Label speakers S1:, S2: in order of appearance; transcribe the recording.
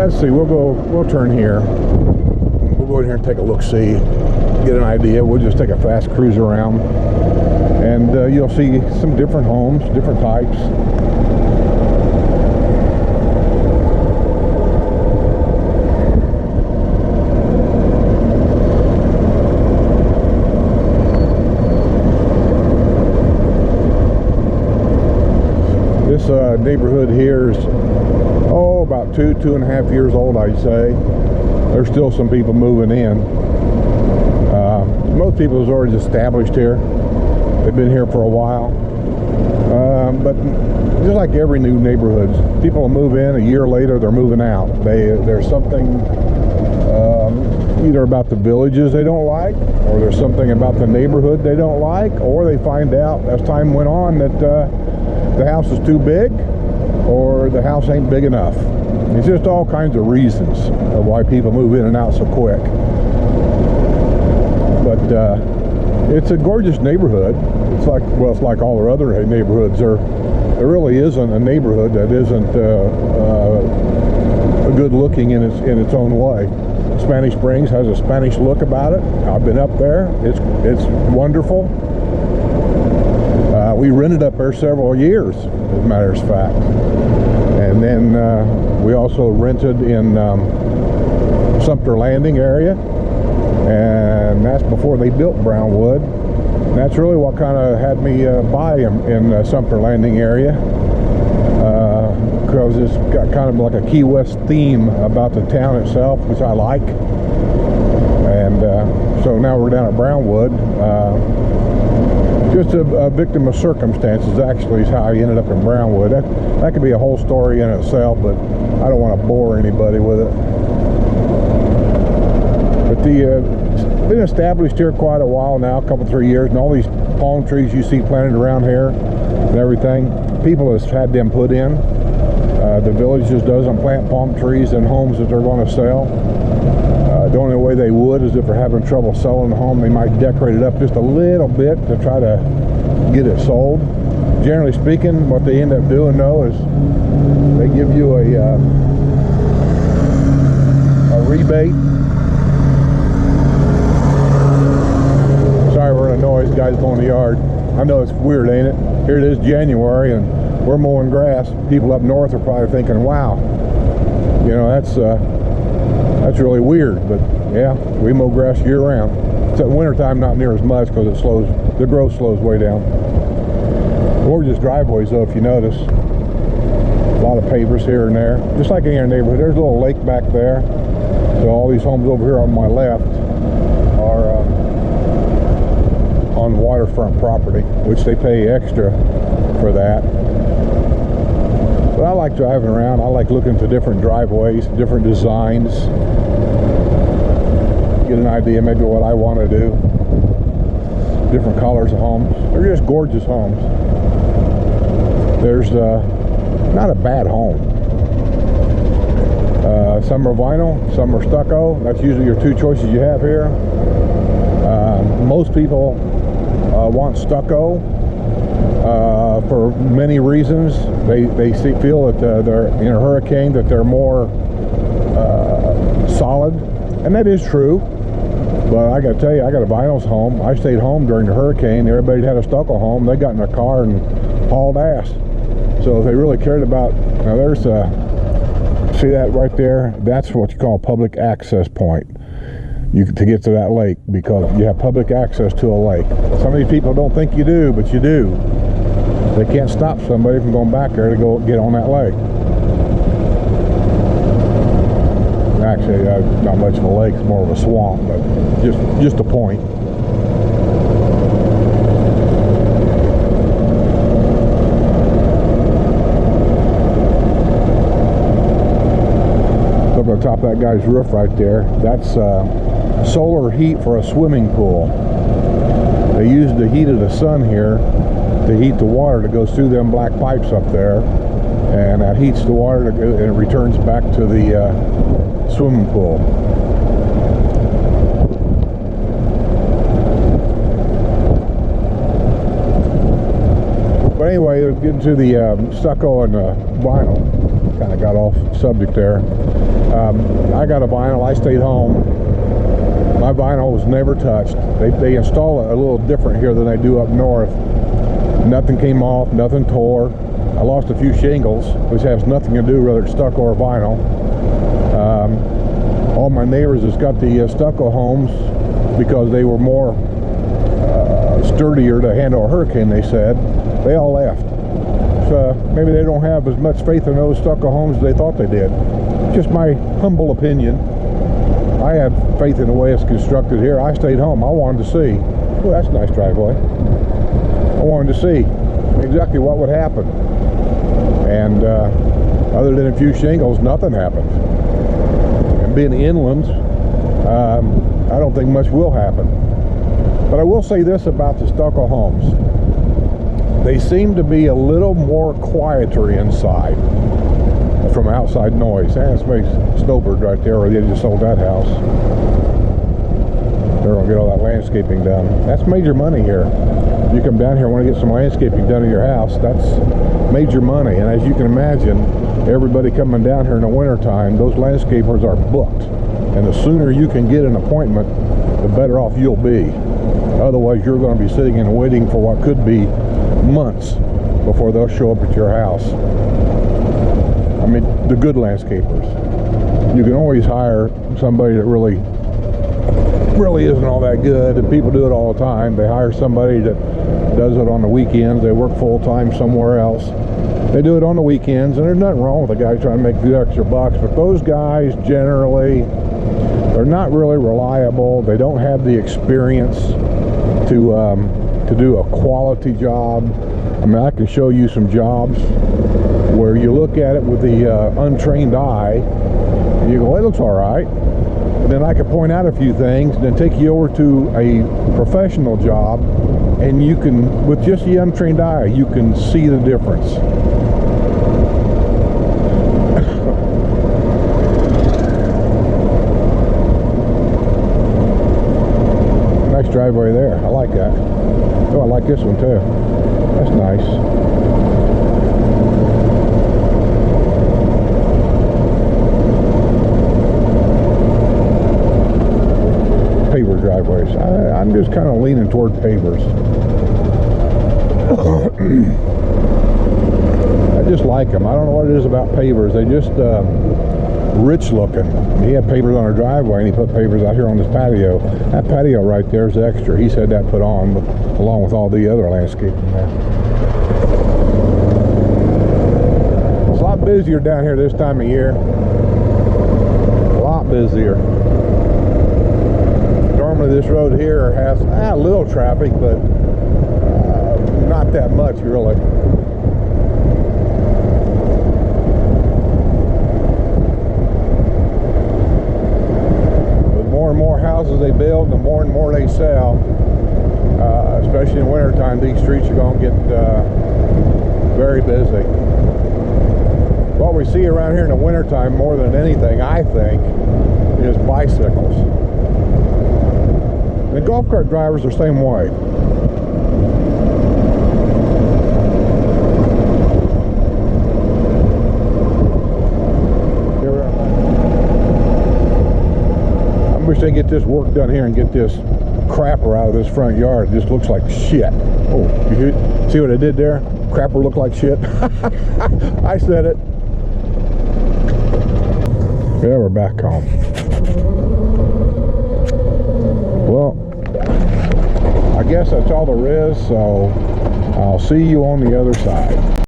S1: Let's see, we'll turn here. We'll go in here and take a look-see, get an idea. We'll just take a fast cruise around, and you'll see some different homes, different types. This neighborhood here is, about 2.5 years old, I'd say. There's still some people moving in. Most people is already established here. They've been here for a while. But just like every new neighborhood, people will move in, a year later they're moving out. There's something either about the villages they don't like, or there's something about the neighborhood they don't like, or they find out as time went on that the house is too big, or the house ain't big enough. It's just all kinds of reasons of why people move in and out so quick. But it's a gorgeous neighborhood. It's like all our other neighborhoods. There really isn't a neighborhood that isn't good looking in its own way. Spanish Springs has a Spanish look about it. I've been up there. It's wonderful. We rented up there several years, as a matter of fact. And then we also rented in Sumter Landing area, and that's before they built Brownwood. And that's really what kind of had me buy in Sumter Landing area, because it's got kind of like a Key West theme about the town itself, which I like. And so now we're down at Brownwood. Just a victim of circumstances, actually, is how I ended up in Brownwood. That could be a whole story in itself, but I don't want to bore anybody with it. But it's been established here quite a while now, a couple, 3 years, and all these palm trees you see planted around here and everything, people have had them put in. The village just doesn't plant palm trees in homes that they're going to sell. The only way they would is if they're having trouble selling the home, they might decorate it up just a little bit to try to get it sold. Generally speaking, what they end up doing though is they give you a rebate. Sorry for the noise, guys going in the yard. I know it's weird, ain't it? Here it is, January, and we're mowing grass. People up north are probably thinking, wow, you know, that's really weird. But yeah, we mow grass year round. It's at wintertime, not near as much because the growth slows way down. Gorgeous driveways though, if you notice. A lot of pavers here and there, just like in your neighborhood. There's a little lake back there. So all these homes over here on my left are on waterfront property, which they pay extra for that. But I like driving around. I like looking to different driveways, different designs, get an idea maybe what I want to do. Different colors of homes. They're just gorgeous homes. There's not a bad home. Some are vinyl, some are stucco. That's usually your two choices you have here. Most people want stucco for many reasons. They feel that they're in a hurricane, that they're more solid, and that is true. But I got to tell you, I got a vinyl home. I stayed home during the hurricane. Everybody had a stucco home. They got in their car and hauled ass. So if they really cared about, now there's see that right there? That's what you call a public access point. To get to that lake, because you have public access to a lake. Some of these people don't think you do, but you do. They can't stop somebody from going back there to go get on that lake. Actually, not much of a lake, it's more of a swamp, but just a point. Up on top of that guy's roof right there, that's solar heat for a swimming pool. They use the heat of the sun here to heat the water that goes through them black pipes up there, and that heats the water and it returns back to the swimming pool. But anyway, getting to the stucco and vinyl. kind of got off subject there. I got a vinyl. I stayed home. My vinyl was never touched. They install it a little different here than they do up north. Nothing came off, nothing tore. I lost a few shingles, which has nothing to do whether it's stucco or vinyl. All my neighbors that's got the stucco homes, because they were more sturdier to handle a hurricane, they said, they all left. So maybe they don't have as much faith in those stucco homes as they thought they did. Just my humble opinion. I had faith in the way it's constructed here. I stayed home. I wanted to see. Oh, that's a nice driveway. I wanted to see exactly what would happen. And other than a few shingles, nothing happened. And being inland, I don't think much will happen. But I will say this about the stucco homes. They seem to be a little more quieter inside from outside noise. That's my snowbird right there, where they just sold that house. They're going to get all that landscaping done. That's major money here. You come down here and want to get some landscaping done in your house, that's major money. And as you can imagine, everybody coming down here in the wintertime, those landscapers are booked. And the sooner you can get an appointment, the better off you'll be. Otherwise, you're going to be sitting and waiting for what could be months before they'll show up at your house. I mean, the good landscapers. You can always hire somebody that really isn't all that good, and people do it all the time. They hire somebody that does it on the weekends. They work full-time somewhere else. They do it on the weekends, and there's nothing wrong with a guy trying to make a few extra bucks, but those guys generally, they're not really reliable. They don't have the experience to do a quality job. I mean, I can show you some jobs where you look at it with the untrained eye, and you go, it looks all right. And then I can point out a few things, and then take you over to a professional job, and you can, with just the untrained eye, you can see the difference. Nice driveway there. I like that. Oh, I like this one too. That's nice. Paver driveways. I'm just kind of leaning toward pavers. I just like them. I don't know what it is about pavers. They just rich looking. He had pavers on our driveway, and he put pavers out here on his patio. That patio right there is extra. He said that put on, but along with all the other landscaping there. It's a lot busier down here this time of year. A lot busier. Normally this road here has a little traffic, but not that much really. The more and more houses they build, the more and more they sell. Especially in wintertime, these streets are going to get very busy. What we see around here in the wintertime more than anything, I think, is bicycles. The golf cart drivers are the same way. I wish they get this work done here and get this crapper out of this front yard. It just looks like shit. Oh, you see what I did there? Crapper looked like shit. I said it. Yeah, we're back home. Well, I guess that's all there is, so I'll see you on the other side.